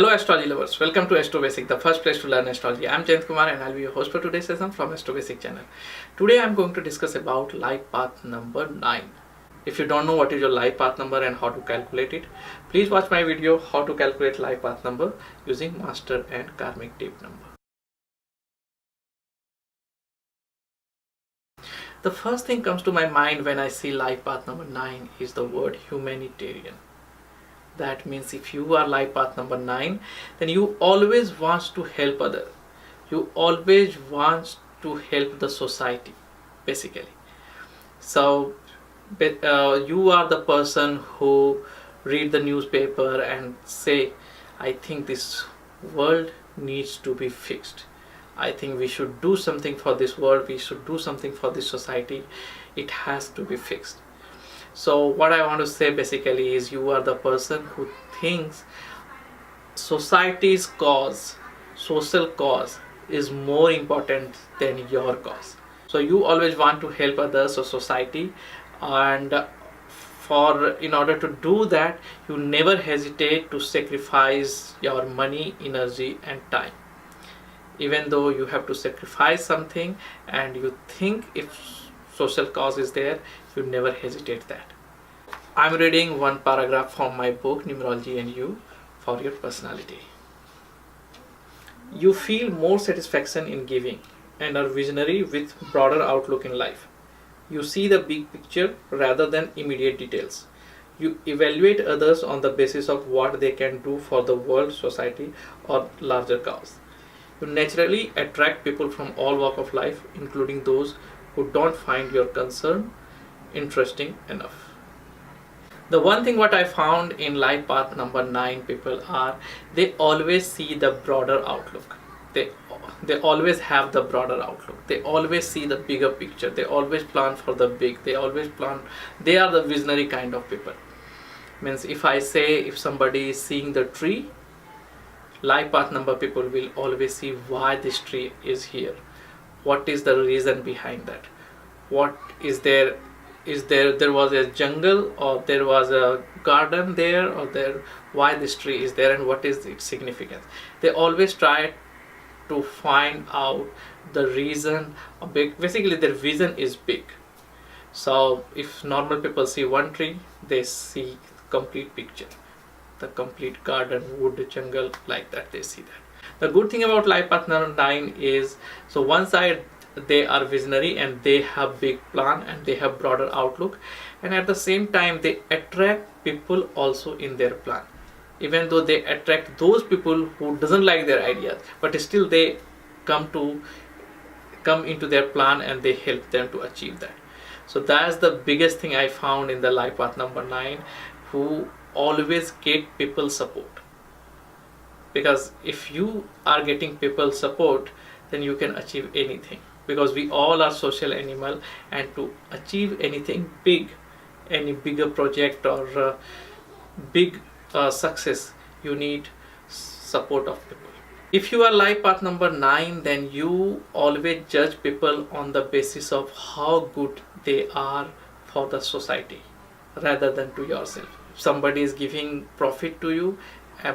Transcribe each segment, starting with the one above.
Hello astrology lovers, welcome to AstroBasic, the first place to learn astrology. I'm Jayant Kumar and I'll be your host for today's session from AstroBasic channel. Today I'm going to discuss about life path number 9. If you don't know what is your life path number and how to calculate it, please watch my video how to calculate life path number using master and karmic deep number. The first thing comes to my mind when I see life path number 9 is the word humanitarian. That means if you are life path number 9, then you always want to help others. You always want to help the society, basically. So you are the person who read the newspaper and say, I think this world needs to be fixed. I think we should do something for this world. We should do something for this society. It has to be fixed. So what I want to say basically is you are the person who thinks society's cause, social cause is more important than your cause. So you always want to help others or society, and in order to do that, you never hesitate to sacrifice your money, energy and time. Even though you have to sacrifice something and you think if social cause is there, you never hesitate that. I'm reading one paragraph from my book Numerology and You for Your Personality. You feel more satisfaction in giving and are visionary with broader outlook in life. You see the big picture rather than immediate details. You evaluate others on the basis of what they can do for the world, society or larger cause. You naturally attract people from all walks of life, including those who don't find your concern interesting enough. The one thing what I found in life path number 9 people are, they always see the broader outlook. They always have the broader outlook. They always see the bigger picture. They always plan for the big. They are the visionary kind of people. Means if somebody is seeing the tree, life path number people will always see why this tree is here. What is the reason behind that? What is there? There was a jungle or there was a garden there, or why this tree is there and what is its significance? They always try to find out the reason. Basically their vision is big. So if normal people see one tree, they see complete picture, the complete garden, wood, jungle, like that they see that. The good thing about life path number 9 is, so one side they are visionary and they have big plan and they have broader outlook, and at the same time they attract people also in their plan. Even though they attract those people who doesn't like their ideas, but still they come into their plan and they help them to achieve that. So that's the biggest thing I found in the life path number 9, who always get people support. Because if you are getting people support, then you can achieve anything. Because we all are social animal, and to achieve anything big, any bigger project or big success, you need support of people. If you are life path number 9, then you always judge people on the basis of how good they are for the society rather than to yourself. If somebody is giving profit to you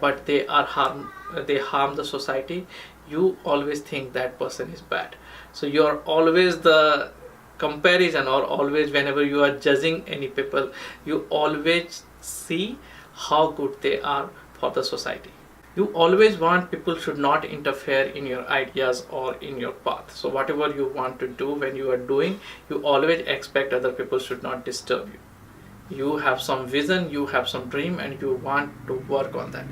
but they harm the society, you always think that person is bad. So you're always the comparison, or always whenever you are judging any people, you always see how good they are for the society. You always want people should not interfere in your ideas or in your path. So whatever you want to do, when you are doing, you always expect other people should not disturb you. You have some vision, you have some dream, and you want to work on that.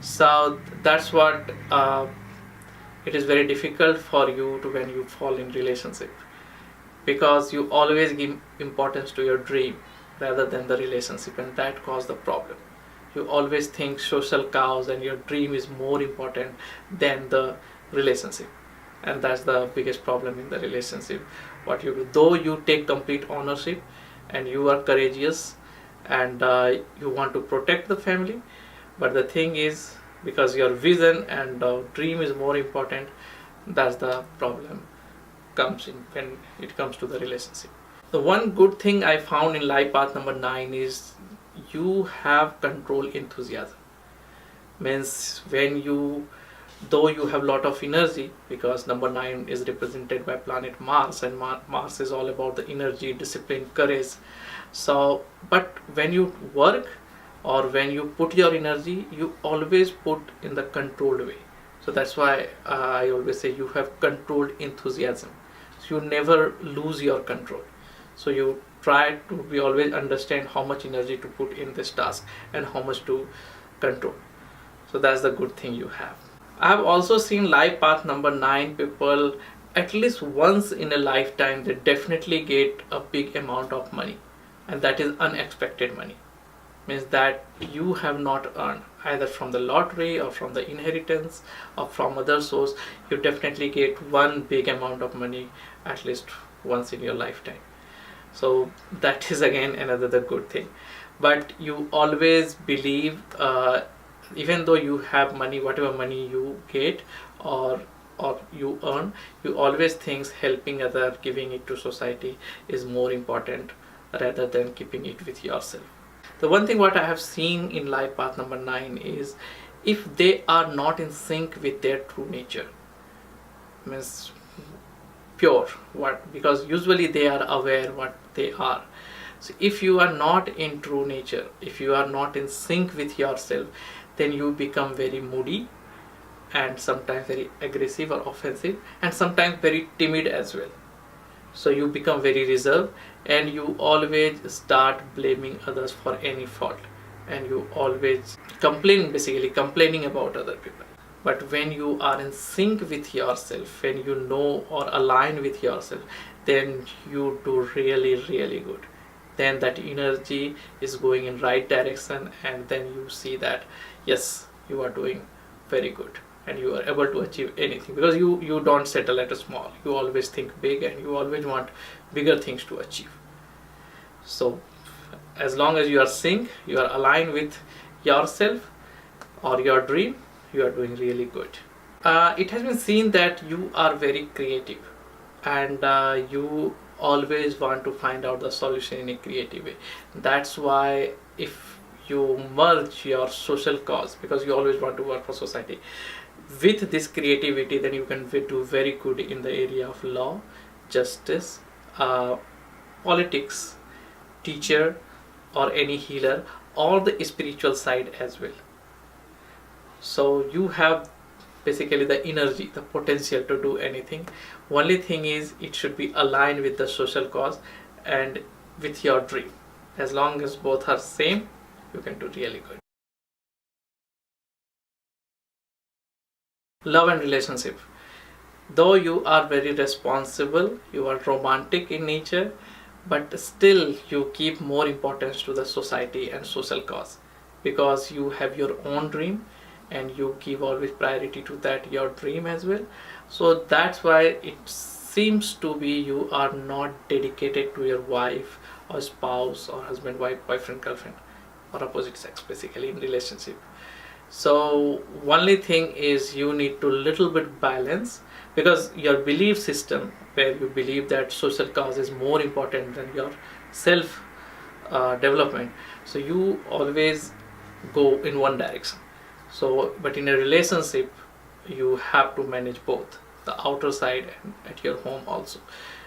So that's what it is very difficult for you to when you fall in relationship, because you always give importance to your dream rather than the relationship, and that causes the problem. You always think social cause and your dream is more important than the relationship, and that's the biggest problem in the relationship. What you do, though you take complete ownership and you are courageous and you want to protect the family, but the thing is, because your vision and dream is more important, that's the problem comes in when it comes to the relationship. The one good thing I found in life path number 9 is you have control enthusiasm. Means when you, though you have lot of energy, because number 9 is represented by planet Mars, and Mars is all about the energy, discipline, courage. So but when you work or when you put your energy, you always put in the controlled way. So that's why I always say you have controlled enthusiasm, so you never lose your control. So you try to be always understand how much energy to put in this task and how much to control. So that's the good thing you have. I have also seen life path number 9 people, at least once in a lifetime they definitely get a big amount of money, and that is unexpected money. Means that you have not earned either from the lottery or from the inheritance or from other source. You definitely get one big amount of money at least once in your lifetime. So that is again another the good thing. But you always believe, even though you have money, whatever money you get or you earn, you always think helping other, giving it to society is more important rather than keeping it with yourself. The one thing what I have seen in life path number 9 is if they are not in sync with their true nature, means pure what, because usually they are aware what they are. So if you are not in true nature, if you are not in sync with yourself, then you become very moody and sometimes very aggressive or offensive, and sometimes very timid as well. So you become very reserved and you always start blaming others for any fault, and you always basically complaining about other people. But when you are in sync with yourself, when you know or align with yourself, then you do really, really good. Then that energy is going in right direction, and then you see that yes, you are doing very good and you are able to achieve anything, because you don't settle at a small, you always think big and you always want bigger things to achieve. So as long as you are sync, you are aligned with yourself or your dream, you are doing really good. It has been seen that you are very creative, and you always want to find out the solution in a creative way. That's why if you merge your social cause, because you always want to work for society, with this creativity, then you can do very good in the area of law, justice, politics, teacher, or any healer, or the spiritual side as well. So you have basically the energy, the potential to do anything. Only thing is it should be aligned with the social cause and with your dream. As long as both are same, you can do really good. Love and relationship. Though you are very responsible, you are romantic in nature, but still you keep more importance to the society and social cause, because you have your own dream and you give always priority to that your dream as well. So that's why it seems to be you are not dedicated to your wife or spouse or husband, wife, boyfriend, girlfriend, or opposite sex, basically in relationship. So only thing is you need to little bit balance, because your belief system, where you believe that social cause is more important than your self development, so you always go in one direction. So but in a relationship you have to manage both the outer side and at your home also.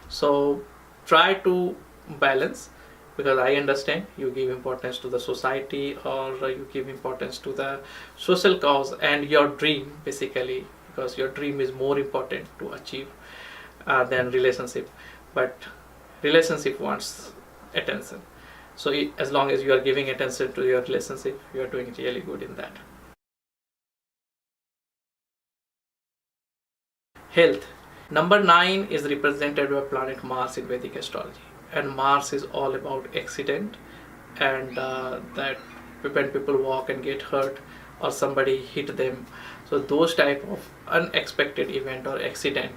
So try to balance, because I understand you give importance to the society or you give importance to the social cause and your dream, basically, because your dream is more important to achieve than relationship. But relationship wants attention. So as long as you are giving attention to your relationship, you are doing really good in that. Health. Number 9 is represented by planet Mars in Vedic astrology, and Mars is all about accident, and that when people walk and get hurt or somebody hit them, so those type of unexpected event or accident,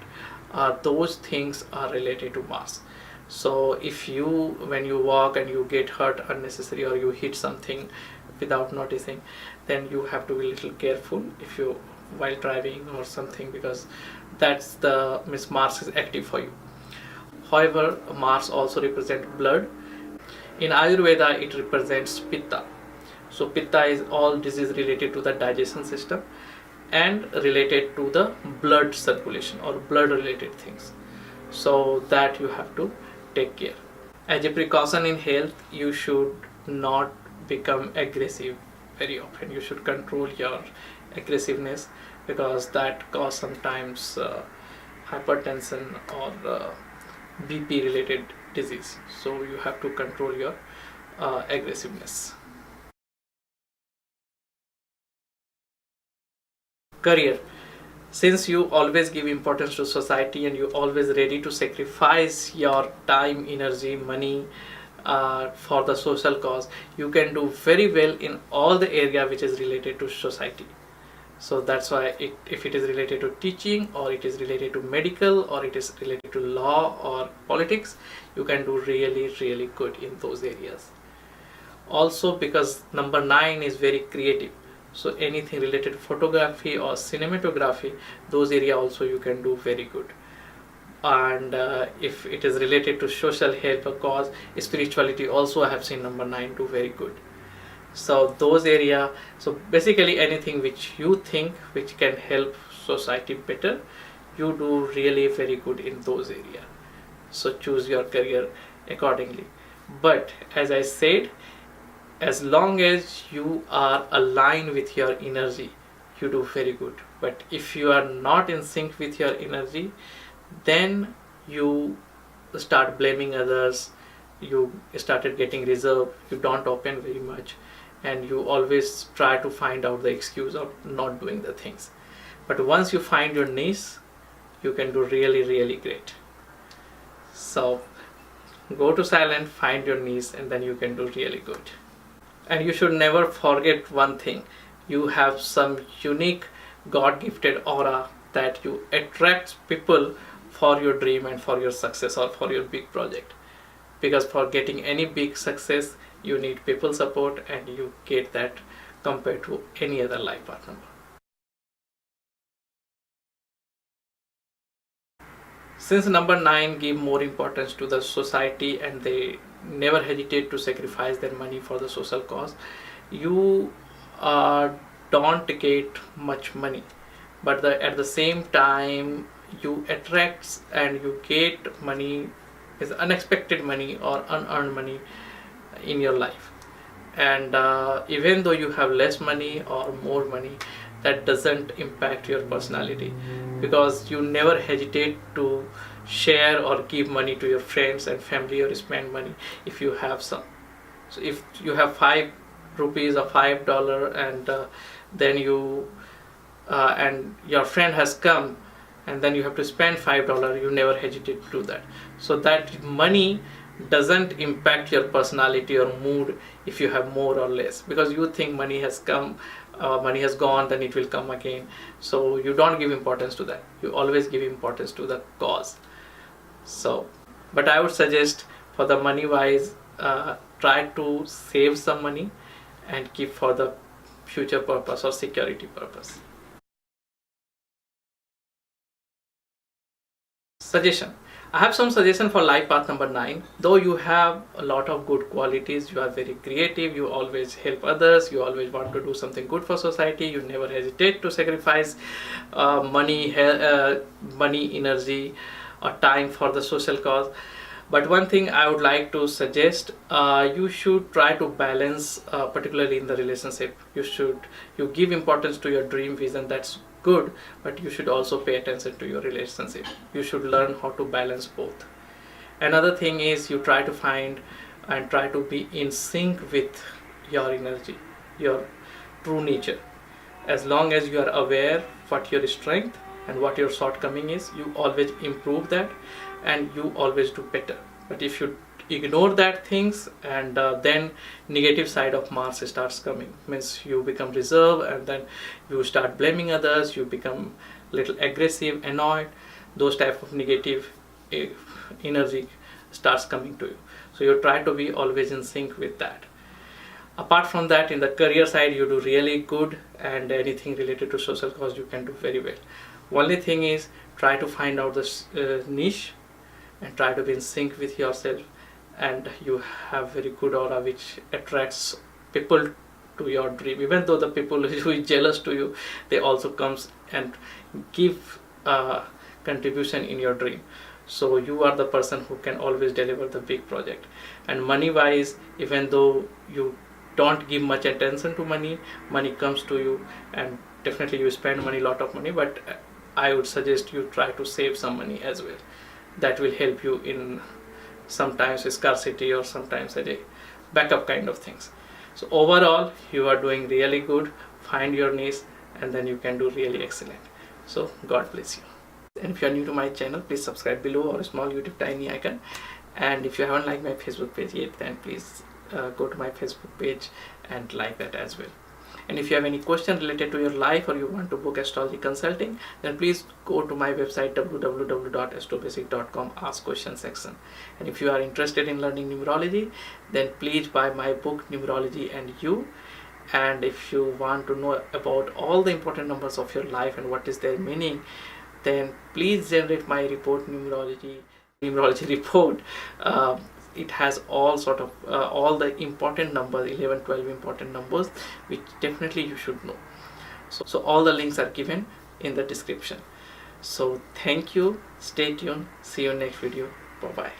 those things are related to Mars. So if you, when you walk and you get hurt unnecessary or you hit something without noticing, then you have to be a little careful if you while driving or something, because that's the Miss Mars is active for you. However, Mars also represents blood. In Ayurveda it represents Pitta. So pitta is all disease related to the digestion system and related to the blood circulation or blood related things, so that you have to take care. As a precaution in health, you should not become aggressive very often. You should control your aggressiveness, because that cause sometimes hypertension or BP related disease. So you have to control your aggressiveness. Career. Since you always give importance to society and you always ready to sacrifice your time, energy, money for the social cause, you can do very well in all the area which is related to society. So that's why if it is related to teaching, or it is related to medical, or it is related to law or politics, you can do really good in those areas. Also, because number 9 is very creative, so anything related to photography or cinematography, those area also you can do very good. And if it is related to social help or cause, spirituality also I have seen number 9 do very good. So those area, so basically anything which you think which can help society better, you do really very good in those area. So choose your career accordingly. But as I said, as long as you are aligned with your energy, you do very good. But if you are not in sync with your energy, then you start blaming others, you started getting reserved, you don't open very much, and you always try to find out the excuse of not doing the things. But once you find your niche, you can do really great. So go to silent, find your niche, and then you can do really good. And you should never forget one thing: you have some unique God-gifted aura that you attract people for your dream and for your success or for your big project. Because for getting any big success, you need people support, and you get that compared to any other life path number. Since number 9 give more importance to the society and they never hesitate to sacrifice their money for the social cause, you don't get much money, but at the same time you attract and you get money, is unexpected money or unearned money in your life. And even though you have less money or more money, that doesn't impact your personality, because you never hesitate to share or give money to your friends and family, or spend money if you have some. So if you have 5 rupees or $5, and then you and your friend has come, and then you have to spend $5, you never hesitate to do that. So that money doesn't impact your personality or mood if you have more or less, because you think money has come, money has gone, then it will come again. So you don't give importance to that. You always give importance to the cause. So, but I would suggest for the money wise, try to save some money and keep for the future purpose or security purpose. Suggestion. I have some suggestion for life path number 9. Though you have a lot of good qualities, you are very creative, you always help others, you always want to do something good for society, you never hesitate to sacrifice money, energy or time for the social cause. But one thing I would like to suggest, you should try to balance, particularly in the relationship. You give importance to your dream vision, that's good, but you should also pay attention to your relationship. You should learn how to balance both. Another thing is, you try to find and try to be in sync with your energy, your true nature. As long as you are aware what your strength and what your shortcoming is, you always improve that and you always do better. But if you ignore that things, and then negative side of Mars starts coming, means you become reserved, and then you start blaming others, you become little aggressive, annoyed, those type of negative energy starts coming to you. So you try to be always in sync with that. Apart from that, in the career side, you do really good, and anything related to social cause you can do very well. Only thing is, try to find out the niche and try to be in sync with yourself, and you have very good aura which attracts people to your dream. Even though the people who is jealous to you, they also comes and give contribution in your dream. So you are the person who can always deliver the big project. And money wise, even though you don't give much attention to money, money comes to you, and definitely you spend money, lot of money, but I would suggest you try to save some money as well. That will help you in sometimes scarcity or sometimes a backup kind of things. So overall, you are doing really good. Find your niche and then you can do really excellent. So God bless you. And if you are new to my channel, please subscribe below, or a small YouTube tiny icon. And if you haven't liked my Facebook page yet, then please go to my Facebook page and like that as well. And if you have any question related to your life, or you want to book astrology consulting, then please go to my website www.astrobasic.com ask question section. And if you are interested in learning numerology, then please buy my book Numerology and You. And if you want to know about all the important numbers of your life and what is their meaning, then please generate my report, numerology report. It has all sort of all the important numbers, 11 12 important numbers, which definitely you should know. So all the links are given in the description. So thank you, stay tuned, see you in next video. Bye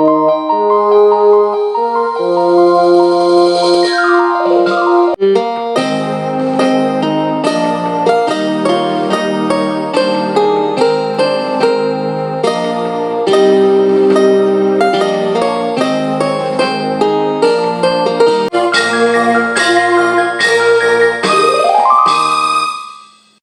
bye.